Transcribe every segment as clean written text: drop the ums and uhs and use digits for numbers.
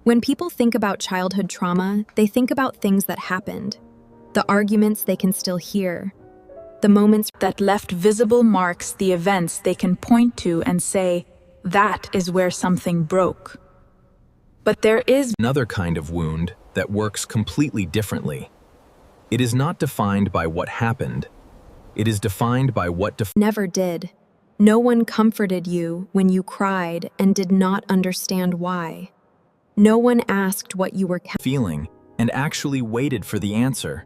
When people think about childhood trauma, they think about things that happened, the arguments they can still hear, the moments that left visible marks, the events they can point to and say, that is where something broke. But there is another kind of wound that works completely differently. It is not defined by what happened. It is defined by what never did. No one comforted you when you cried and did not understand why. No one asked what you were feeling and actually waited for the answer.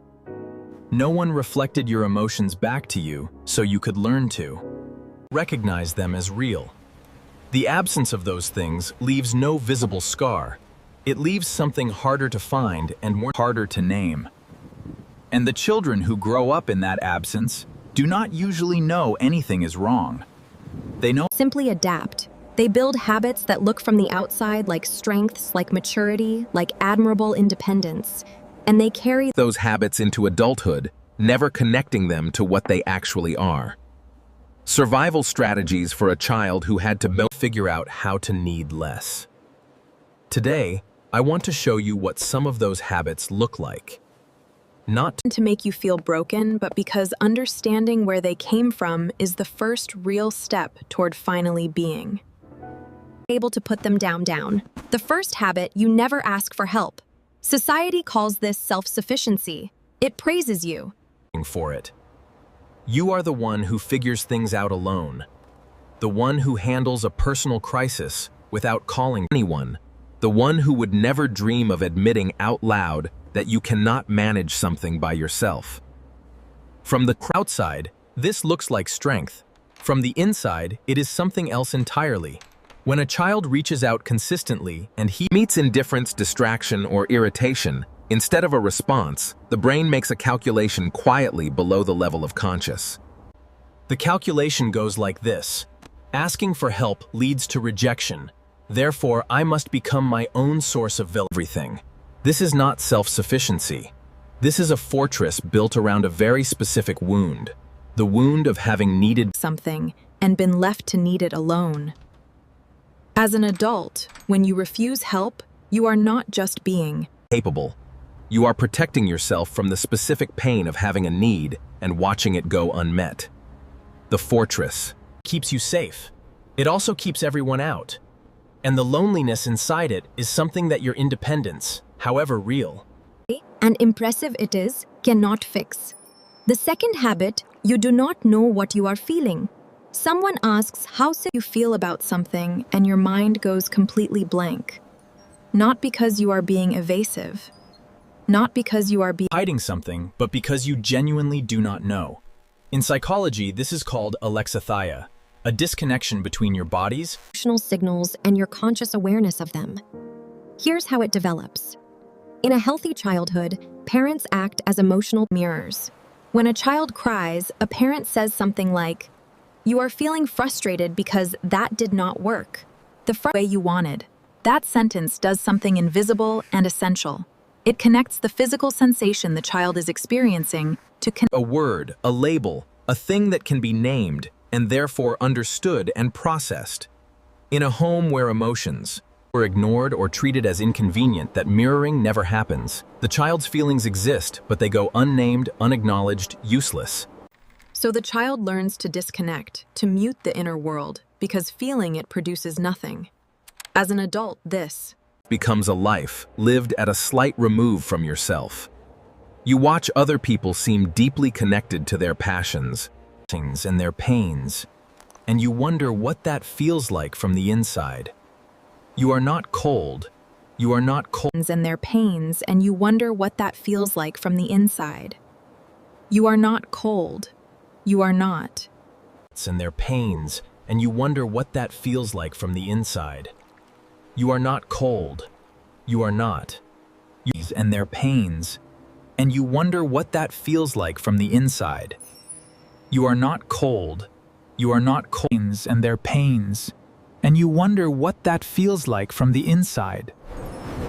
No one reflected your emotions back to you so you could learn to recognize them as real. The absence of those things leaves no visible scar. It leaves something harder to find and more harder to name. And the children who grow up in that absence do not usually know anything is wrong. They know simply adapt. They build habits that look from the outside like strengths, like maturity, like admirable independence, and they carry those habits into adulthood, never connecting them to what they actually are. Survival strategies for a child who had to figure out how to need less. Today, I want to show you what some of those habits look like. Not to make you feel broken, but because understanding where they came from is the first real step toward finally being able to put them down. The first habit, you never ask for help. Society calls this self-sufficiency. It praises you for it. You are the one who figures things out alone, the one who handles a personal crisis without calling anyone, the one who would never dream of admitting out loud that you cannot manage something by yourself. From the outside, this looks like strength. From the inside, it is something else entirely. When a child reaches out consistently and he meets indifference, distraction, or irritation, instead of a response, the brain makes a calculation quietly below the level of conscious. The calculation goes like this. Asking for help leads to rejection. Therefore, I must become my own source of everything. This is not self-sufficiency. This is a fortress built around a very specific wound. The wound of having needed something and been left to need it alone. As an adult, when you refuse help, you are not just being capable. You are protecting yourself from the specific pain of having a need and watching it go unmet. The fortress keeps you safe. It also keeps everyone out. And the loneliness inside it is something that your independence, however real and impressive it is, cannot fix. The second habit, you do not know what you are feeling. Someone asks how you feel about something and your mind goes completely blank. Not because you are being evasive. Not because you are hiding something, but because you genuinely do not know. In psychology, this is called alexithymia, a disconnection between your body's emotional signals and your conscious awareness of them. Here's how it develops. In a healthy childhood, parents act as emotional mirrors. When a child cries, a parent says something like, "You are feeling frustrated because that did not work the way you wanted." That sentence does something invisible and essential. It connects the physical sensation the child is experiencing to a word, a label, a thing that can be named and therefore understood and processed. In a home where emotions were ignored or treated as inconvenient, that mirroring never happens. The child's feelings exist, but they go unnamed, unacknowledged, useless. So the child learns to disconnect, to mute the inner world, because feeling it produces nothing. As an adult, this becomes a life lived at a slight remove from yourself. You watch other people seem deeply connected to their passions and their pains, and you wonder what that feels like from the inside. You are not cold. You are not cold. And their pains, and you wonder what that feels like from the inside. You are not cold. You are not. And their pains, and you wonder what that feels like from the inside. You are not cold. You are not. And their pains, and you wonder what that feels like from the inside. You are not cold. You are not cold. And their pains, and you wonder what that feels like from the inside.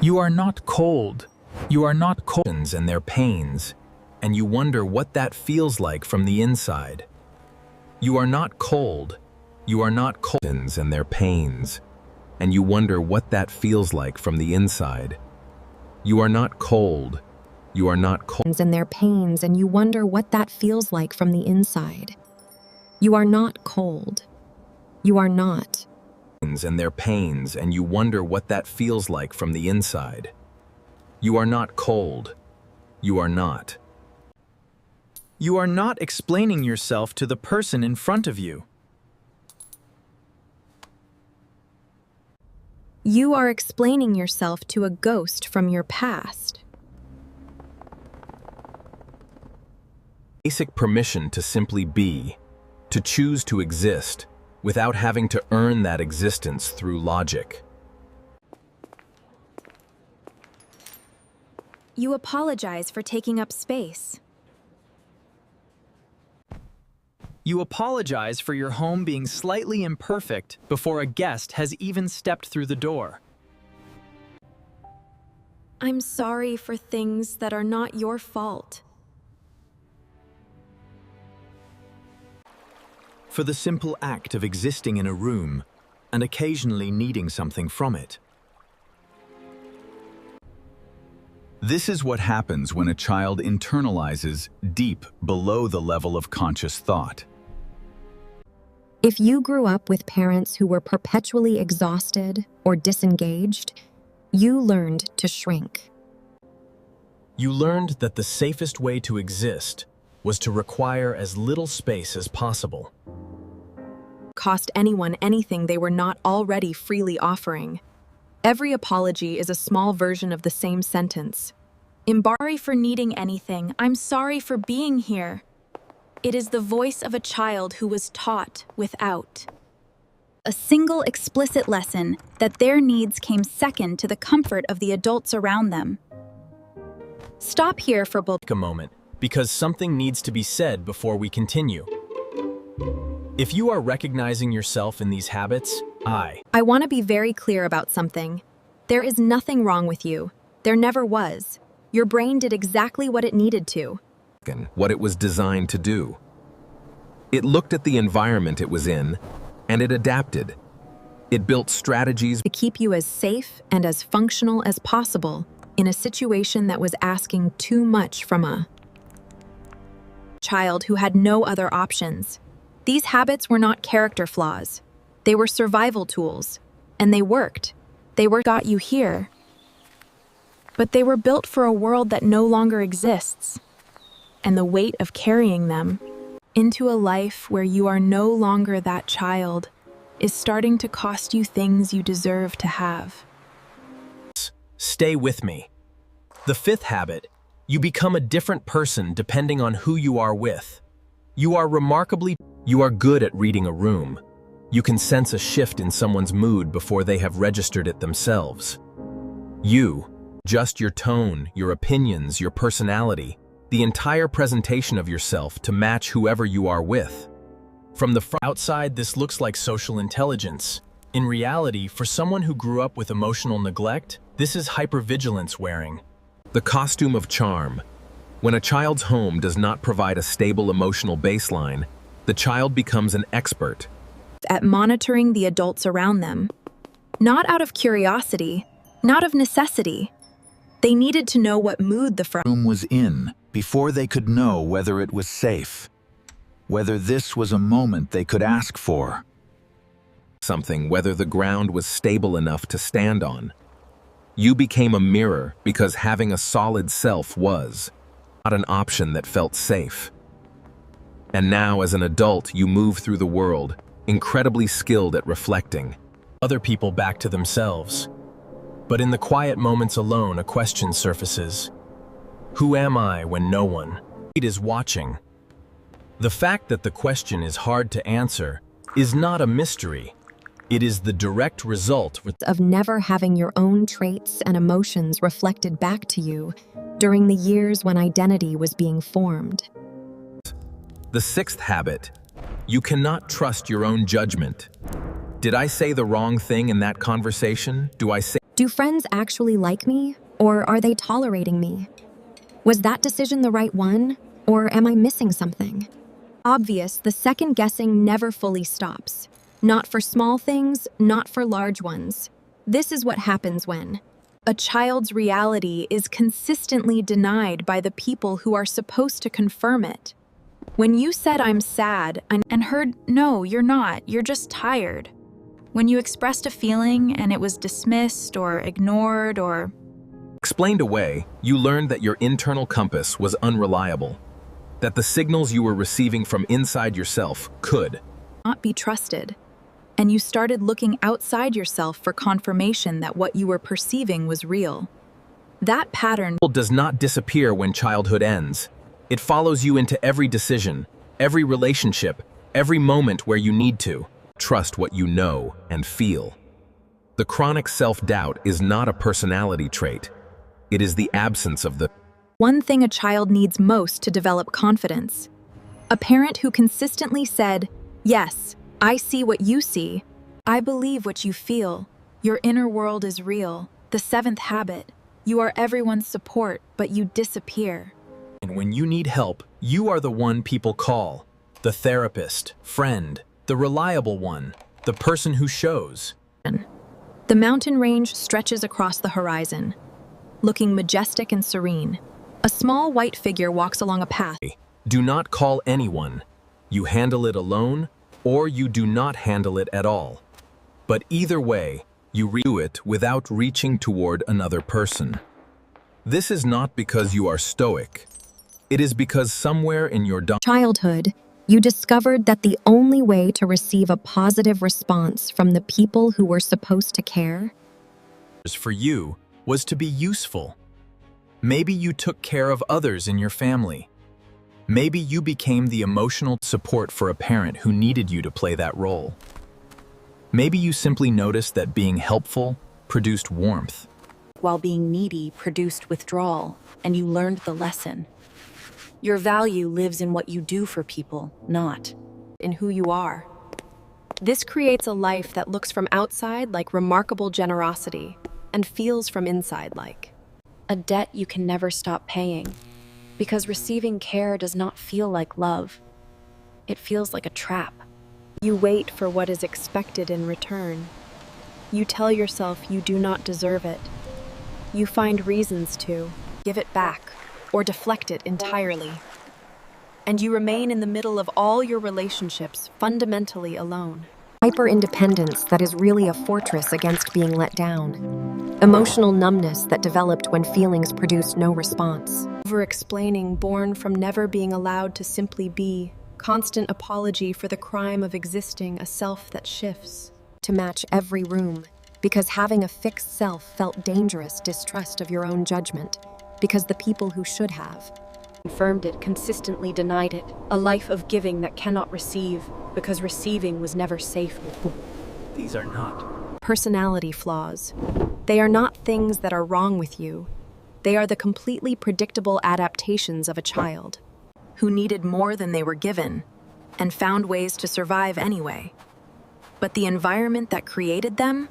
You are not cold. You are not cold. And their pains, and you wonder what that feels like from the inside. You are not cold. You are not cold. And their pains, and you wonder what that feels like from the inside. You are not cold. You are not cold. And their pains, and you wonder what that feels like from the inside. You are not cold. You are not. And their pains, and you wonder what that feels like from the inside. You are not cold. You are not. You are not explaining yourself to the person in front of you. You are explaining yourself to a ghost from your past. Basic permission to simply be, to choose to exist, without having to earn that existence through logic. You apologize for taking up space. You apologize for your home being slightly imperfect before a guest has even stepped through the door. I'm sorry for things that are not your fault. For the simple act of existing in a room and occasionally needing something from it. This is what happens when a child internalizes deep below the level of conscious thought. If you grew up with parents who were perpetually exhausted or disengaged, you learned to shrink. You learned that the safest way to exist was to require as little space as possible. Cost anyone anything they were not already freely offering. Every apology is a small version of the same sentence. I'm sorry for needing anything. I'm sorry for being here. It is the voice of a child who was taught without. A single explicit lesson that their needs came second to the comfort of the adults around them. Stop here for both. Take a moment, because something needs to be said before we continue. If you are recognizing yourself in these habits, I want to be very clear about something. There is nothing wrong with you. There never was. Your brain did exactly what it needed to. What it was designed to do. It looked at the environment it was in, and it adapted. It built strategies To keep you as safe and as functional as possible in a situation that was asking too much from a child who had no other options. These habits were not character flaws. They were survival tools, and they worked. Got you here. But they were built for a world that no longer exists. And the weight of carrying them into a life where you are no longer that child is starting to cost you things you deserve to have. stay with me. The fifth habit, you become a different person depending on who you are with. You are good at reading a room. You can sense a shift in someone's mood before they have registered it themselves. Just your tone, your opinions, your personality, the entire presentation of yourself to match whoever you are with. From the outside, this looks like social intelligence. In reality, for someone who grew up with emotional neglect, this is hypervigilance wearing. The costume of charm. When a child's home does not provide a stable emotional baseline, the child becomes an expert At monitoring the adults around them. Not out of curiosity, not of necessity. They needed to know what mood the Room was in before they could know whether it was safe, whether this was a moment they could ask for. something, whether the ground was stable enough to stand on. You became a mirror because having a solid self was not an option that felt safe. And now, as an adult, you move through the world, incredibly skilled at reflecting other people back to themselves. But in the quiet moments alone, a question surfaces. Who am I when no one is watching? The fact that the question is hard to answer is not a mystery. It is the direct result of never having your own traits and emotions reflected back to you during the years when identity was being formed. The sixth habit, you cannot trust your own judgment. Did I say the wrong thing in that conversation? Do friends actually like me, or are they tolerating me? Was that decision the right one, or am I missing something? Obvious, the second guessing never fully stops. Not for small things, not for large ones. This is what happens when a child's reality is consistently denied by the people who are supposed to confirm it. When you said I'm sad and heard, no, you're not, you're just tired. When you expressed a feeling and it was dismissed or ignored or Explained away, you learned that your internal compass was unreliable, that the signals you were receiving from inside yourself could not be trusted, and you started looking outside yourself for confirmation that what you were perceiving was real. That pattern does not disappear when childhood ends. It follows you into every decision, every relationship, every moment where you need to trust what you know and feel. The chronic self-doubt is not a personality trait. It is the absence of the one thing a child needs most to develop confidence. A parent who consistently said, "Yes, I see what you see. I believe what you feel. Your inner world is real. The seventh habit. You are everyone's support, but you disappear." And when you need help, you are the one people call. The therapist, friend, the reliable one, the person who shows. The mountain range stretches across the horizon, looking majestic and serene. A small white figure walks along a path. Do not call anyone. You handle it alone, or you do not handle it at all. But either way, you do it without reaching toward another person. This is not because you are stoic. It is because somewhere in your childhood, you discovered that the only way to receive a positive response from the people who were supposed to care for you was to be useful. Maybe you took care of others in your family. Maybe you became the emotional support for a parent who needed you to play that role. Maybe you simply noticed that being helpful produced warmth, while being needy produced withdrawal, and you learned the lesson. Your value lives in what you do for people, not in who you are. This creates a life that looks from outside like remarkable generosity and feels from inside like a debt you can never stop paying, because receiving care does not feel like love. It feels like a trap. You wait for what is expected in return. You tell yourself you do not deserve it. You find reasons to give it back or deflect it entirely. And you remain in the middle of all your relationships, fundamentally alone. Hyper-independence that is really a fortress against being let down. Emotional numbness that developed when feelings produced no response. Over-explaining born from never being allowed to simply be. Constant apology for the crime of existing a self that shifts. To match every room, because having a fixed self felt dangerous distrust of your own judgment, because the people who should have confirmed it, consistently denied it. A life of giving that cannot receive, because receiving was never safe. These are not personality flaws. They are not things that are wrong with you. They are the completely predictable adaptations of a child who needed more than they were given and found ways to survive anyway. But the environment that created them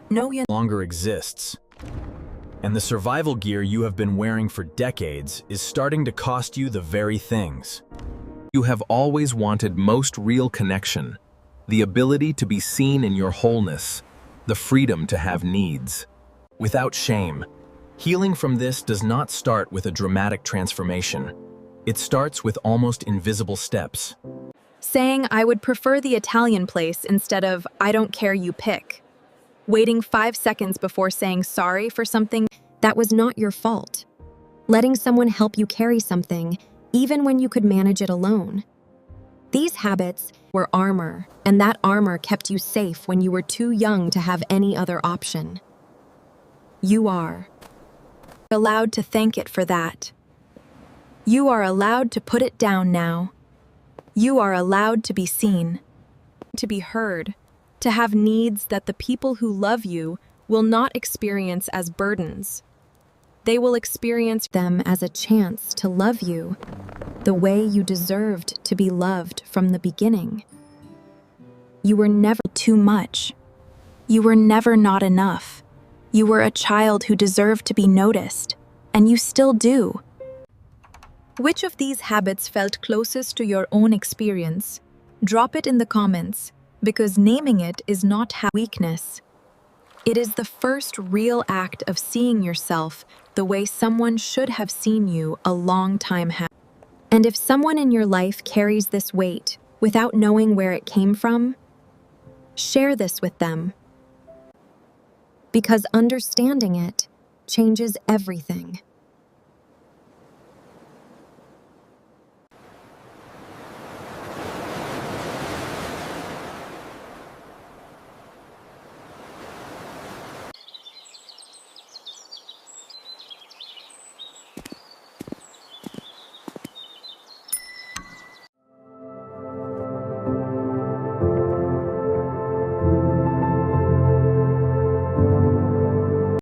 no longer exists. And the survival gear you have been wearing for decades is starting to cost you the very things you have always wanted: most real connection, the ability to be seen in your wholeness, the freedom to have needs without shame. Healing from this does not start with a dramatic transformation. It starts with almost invisible steps. Saying, "I would prefer the Italian place," instead of, "I don't care, you pick." Waiting 5 seconds before saying sorry for something that was not your fault. Letting someone help you carry something, even when you could manage it alone. These habits were armor, and that armor kept you safe when you were too young to have any other option. You are allowed to thank it for that. You are allowed to put it down now. You are allowed to be seen, to be heard, to have needs that the people who love you will not experience as burdens. They will experience them as a chance to love you the way you deserved to be loved from the beginning. You were never too much. You were never not enough. You were a child who deserved to be noticed, and you still do. Which of these habits felt closest to your own experience? Drop it in the comments. because naming it is not weakness. It is the first real act of seeing yourself the way someone should have seen you a long time ago. And if someone in your life carries this weight without knowing where it came from, share this with them. Because understanding it changes everything.